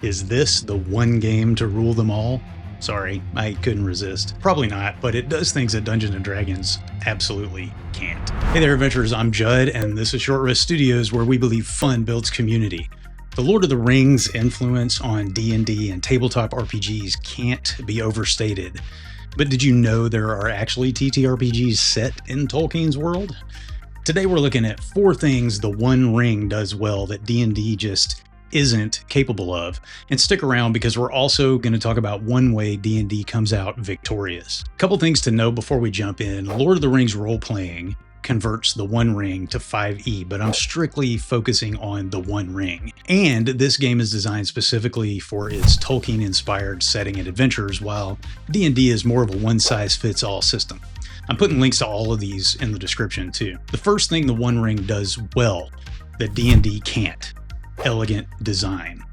Is this the one game to rule them all? Sorry, I couldn't resist. Probably not, but it does things that Dungeons & Dragons absolutely can't. Hey there, adventurers, I'm Judd, and this is Short Rest Studios, where we believe fun builds community. The Lord of the Rings influence on D&D and tabletop RPGs can't be overstated. But did you know there are actually TTRPGs set in Tolkien's world? Today we're looking at 4 things the One Ring does well that D&D just isn't capable of. And stick around because we're also going to talk about one way D&D comes out victorious. A couple things to know before we jump in. Lord of the Rings role-playing converts the One Ring to 5e, but I'm strictly focusing on the One Ring. And this game is designed specifically for its Tolkien-inspired setting and adventures, while D&D is more of a one-size-fits-all system. I'm putting links to all of these in the description too. The first thing the One Ring does well that D&D can't: elegant design.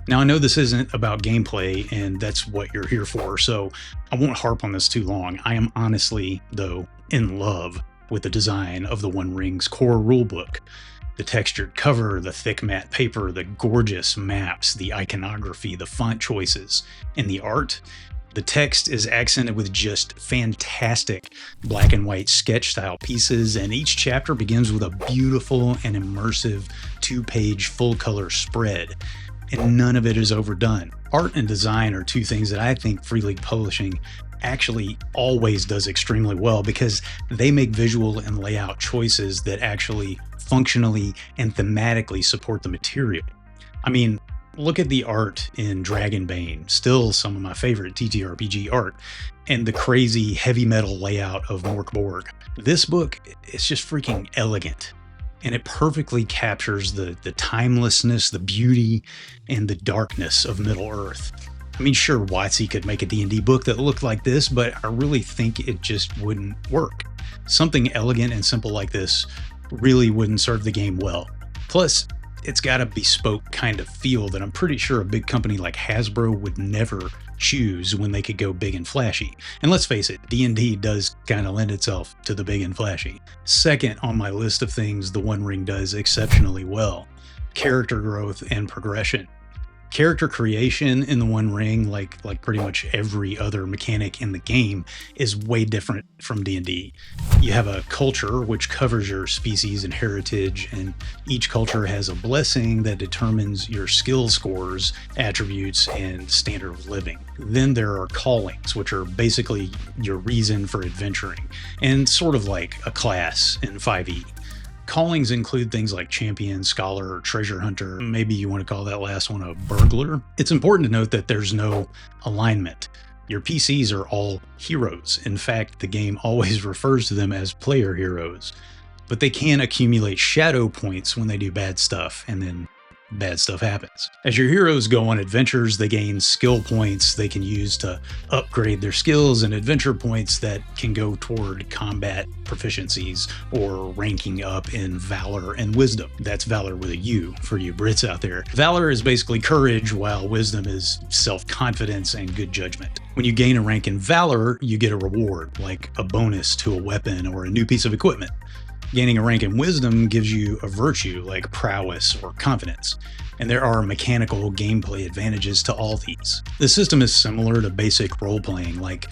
Now, I know this isn't about gameplay, and that's what you're here for, so I won't harp on this too long. I am honestly, though, in love with the design of the One Ring's core rulebook. The textured cover, the thick matte paper, the gorgeous maps, the iconography, the font choices, and the art. The text is accented with just fantastic black and white sketch style pieces, and each chapter begins with a beautiful and immersive 2-page full color spread, and none of it is overdone. Art and design are 2 things that I think Free League Publishing actually always does extremely well, because they make visual and layout choices that actually functionally and thematically support the material. I mean, look at the art in Dragonbane, still some of my favorite TTRPG art, and the crazy heavy metal layout of Mork Borg. This book is just freaking elegant, and it perfectly captures the timelessness, the beauty, and the darkness of Middle-earth. I mean, sure, WotC could make a D&D book that looked like this, but I really think it just wouldn't work. Something elegant and simple like this really wouldn't serve the game well. Plus, it's got a bespoke kind of feel that I'm pretty sure a big company like Hasbro would never choose when they could go big and flashy. And let's face it, D&D does kind of lend itself to the big and flashy. Second on my list of things the One Ring does exceptionally well: character growth and progression. Character creation in the One Ring, like pretty much every other mechanic in the game, is way different from D&D. You have a culture which covers your species and heritage, and each culture has a blessing that determines your skill scores, attributes, and standard of living. Then there are callings, which are basically your reason for adventuring, and sort of like a class in 5e. Callings include things like champion, scholar, or treasure hunter. Maybe you want to call that last one a burglar. It's important to note that there's no alignment. Your PCs are all heroes. In fact, the game always refers to them as player heroes. But they can accumulate shadow points when they do bad stuff, and then bad stuff happens. As your heroes go on adventures, they gain skill points they can use to upgrade their skills, and adventure points that can go toward combat proficiencies or ranking up in valor and wisdom. That's valor with a U for you Brits out there. Valor is basically courage, while wisdom is self-confidence and good judgment. When you gain a rank in valor, you get a reward, like a bonus to a weapon or a new piece of equipment. Gaining a rank in wisdom gives you a virtue like prowess or confidence, and there are mechanical gameplay advantages to all these. The system is similar to basic role-playing, like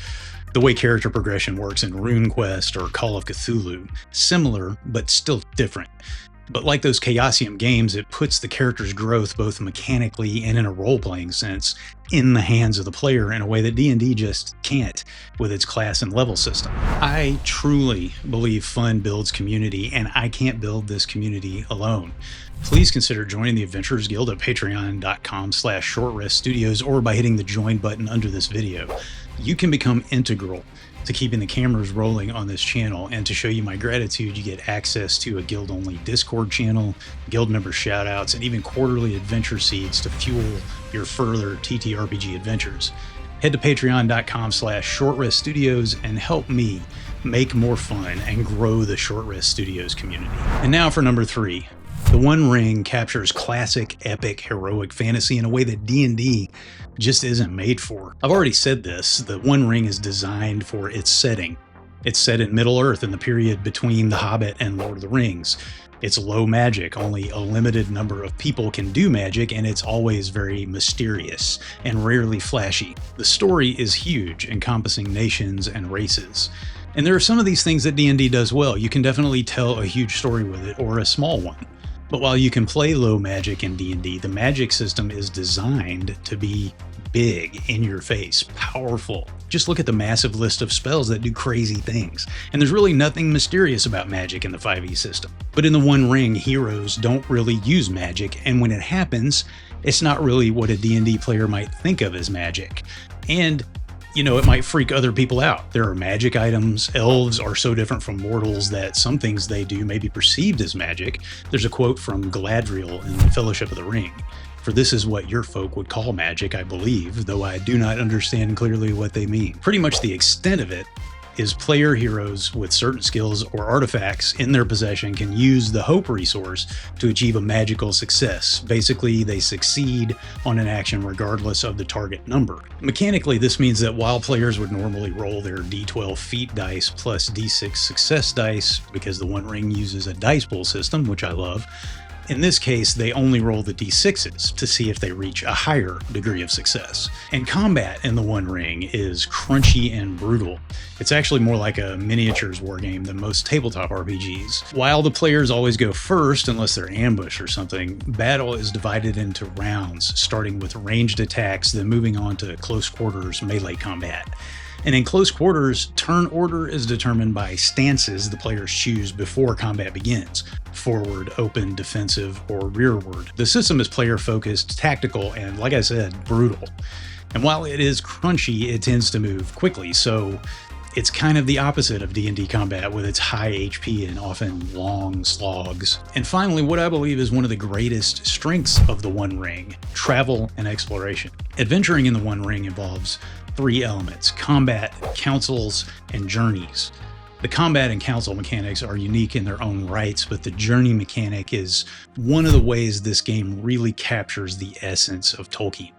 the way character progression works in RuneQuest or Call of Cthulhu. Similar, but still different. But like those Chaosium games, it puts the character's growth, both mechanically and in a role-playing sense, in the hands of the player in a way that D&D just can't with its class and level system. I truly believe fun builds community, and I can't build this community alone. Please consider joining the Adventurers Guild at patreon.com/shortreststudios, or by hitting the join button under this video. You can become integral to keeping the cameras rolling on this channel, and to show you my gratitude, you get access to a guild-only Discord channel, guild member shoutouts, and even quarterly adventure seeds to fuel your further TTRPG adventures. Head to patreon.com/shortreststudios and help me make more fun and grow the Short Rest Studios community. And now for number 3. The One Ring captures classic, epic, heroic fantasy in a way that D&D just isn't made for. I've already said this, the One Ring is designed for its setting. It's set in Middle-earth in the period between The Hobbit and Lord of the Rings. It's low magic, only a limited number of people can do magic, and it's always very mysterious and rarely flashy. The story is huge, encompassing nations and races. And there are some of these things that D&D does well. You can definitely tell a huge story with it, or a small one. But while you can play low magic in D&D, the magic system is designed to be big, in your face, powerful. Just look at the massive list of spells that do crazy things. And there's really nothing mysterious about magic in the 5e system. But in the One Ring, heroes don't really use magic, and when it happens, it's not really what a D&D player might think of as magic. And it might freak other people out. There are magic items. Elves are so different from mortals that some things they do may be perceived as magic. There's a quote from Galadriel in The Fellowship of the Ring. For this is what your folk would call magic, I believe, though I do not understand clearly what they mean. Pretty much the extent of it is player heroes with certain skills or artifacts in their possession can use the hope resource to achieve a magical success. Basically, they succeed on an action regardless of the target number. Mechanically, this means that while players would normally roll their d12 feat dice plus d6 success dice, because the One Ring uses a dice pool system, which I love, in this case, they only roll the d6s to see if they reach a higher degree of success. And combat in the One Ring is crunchy and brutal. It's actually more like a miniatures wargame than most tabletop RPGs. While the players always go first, unless they're ambushed or something, battle is divided into rounds, starting with ranged attacks, then moving on to close quarters melee combat. And in close quarters, turn order is determined by stances the players choose before combat begins: forward, open, defensive, or rearward. The system is player-focused, tactical, and, like I said, brutal. And while it is crunchy, it tends to move quickly, so it's kind of the opposite of D&D combat with its high HP and often long slogs. And finally, what I believe is one of the greatest strengths of the One Ring: travel and exploration. Adventuring in the One Ring involves 3 elements: combat, councils, and journeys. The combat and council mechanics are unique in their own rights, but the journey mechanic is one of the ways this game really captures the essence of Tolkien.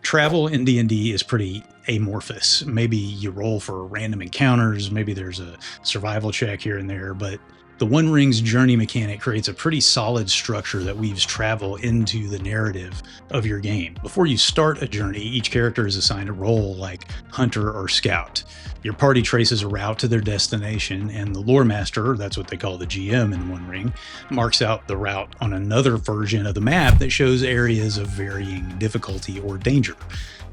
Travel in D&D is pretty amorphous. Maybe you roll for random encounters, maybe there's a survival check here and there, but the One Ring's journey mechanic creates a pretty solid structure that weaves travel into the narrative of your game. Before you start a journey, each character is assigned a role like hunter or scout. Your party traces a route to their destination, and the lore master, that's what they call the GM in One Ring, marks out the route on another version of the map that shows areas of varying difficulty or danger.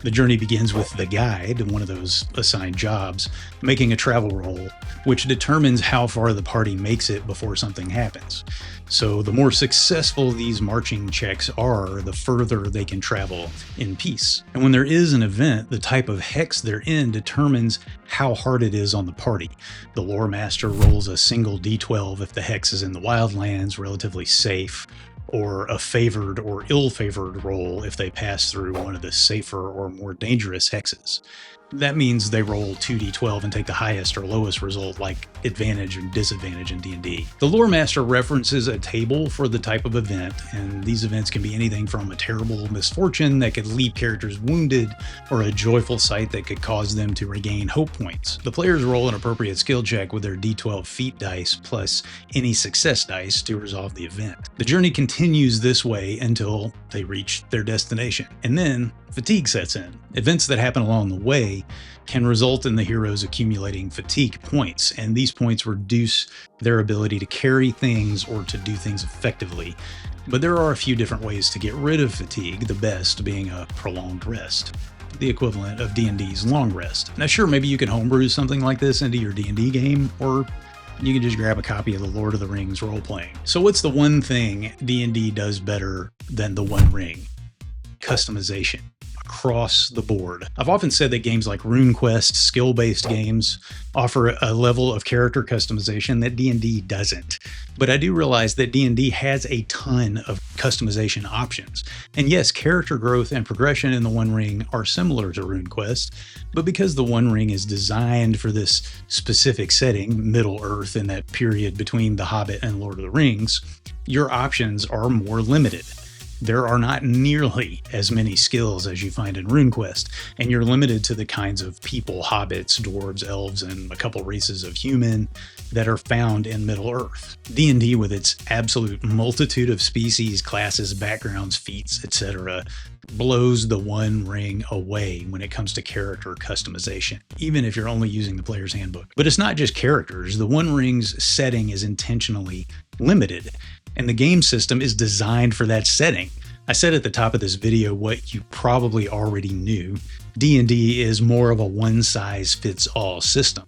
The journey begins with the guide, one of those assigned jobs, making a travel roll, which determines how far the party makes it before something happens. So the more successful these marching checks are, the further they can travel in peace. And when there is an event, the type of hex they're in determines how hard it is on the party. The lore master rolls a single d12 if the hex is in the wildlands, relatively safe, or a favored or ill-favored roll if they pass through one of the safer or more dangerous hexes. That means they roll 2d12 and take the highest or lowest result, like advantage and disadvantage in D&D. The lore master references a table for the type of event, and these events can be anything from a terrible misfortune that could leave characters wounded, or a joyful sight that could cause them to regain hope points. The players roll an appropriate skill check with their d12 feat dice plus any success dice to resolve the event. The journey continues this way until they reach their destination, and then fatigue sets in. Events that happen along the way can result in the heroes accumulating fatigue points, and these points reduce their ability to carry things or to do things effectively. But there are a few different ways to get rid of fatigue, the best being a prolonged rest, the equivalent of D&D's long rest. Now sure, maybe you can homebrew something like this into your D&D game, or you can just grab a copy of the Lord of the Rings role-playing. So what's the one thing D&D does better than the One Ring? Customization. Across the board. I've often said that games like RuneQuest, skill-based games, offer a level of character customization that D&D doesn't. But I do realize that D&D has a ton of customization options. And yes, character growth and progression in the One Ring are similar to RuneQuest, but because the One Ring is designed for this specific setting, Middle-earth, in that period between The Hobbit and Lord of the Rings, your options are more limited. There are not nearly as many skills as you find in RuneQuest, and you're limited to the kinds of people, hobbits, dwarves, elves, and a couple races of human that are found in Middle-earth. D&D, with its absolute multitude of species, classes, backgrounds, feats, etc., blows the One Ring away when it comes to character customization, even if you're only using the player's handbook. But it's not just characters. The One Ring's setting is intentionally limited, and the game system is designed for that setting. I said at the top of this video what you probably already knew. D&D is more of a one-size-fits-all system.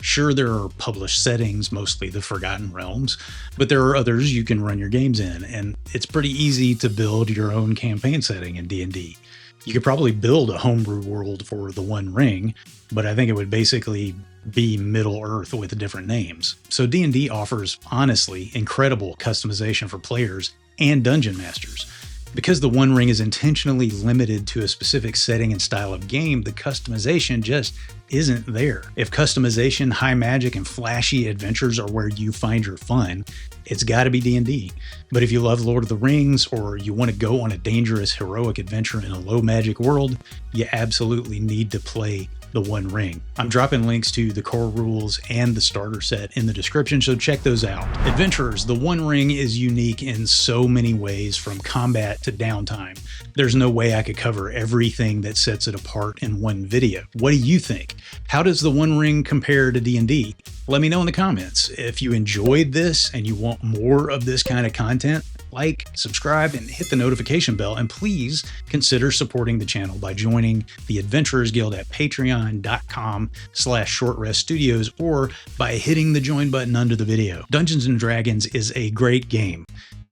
Sure, there are published settings, mostly the Forgotten Realms, but there are others you can run your games in, and it's pretty easy to build your own campaign setting in D&D. You could probably build a homebrew world for the One Ring, but I think it would basically be Middle-earth with different names. So D&D offers, honestly, incredible customization for players and dungeon masters. Because the One Ring is intentionally limited to a specific setting and style of game, the customization just isn't there. If customization, high magic, and flashy adventures are where you find your fun, it's got to be D&D. But if you love Lord of the Rings, or you want to go on a dangerous, heroic adventure in a low magic world, you absolutely need to play the One Ring. I'm dropping links to the core rules and the starter set in the description, so check those out. Adventurers, the One Ring is unique in so many ways, from combat to downtime. There's no way I could cover everything that sets it apart in one video. What do you think? How does the One Ring compare to D&D? Let me know in the comments. If you enjoyed this and you want more of this kind of content, like, subscribe, and hit the notification bell, and please consider supporting the channel by joining the Adventurers Guild at patreon.com/shortreststudios, or by hitting the join button under the video. Dungeons & Dragons is a great game,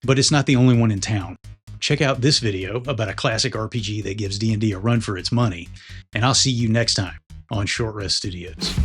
but it's not the only one in town. Check out this video about a classic RPG that gives D&D a run for its money, and I'll see you next time on Short Rest Studios.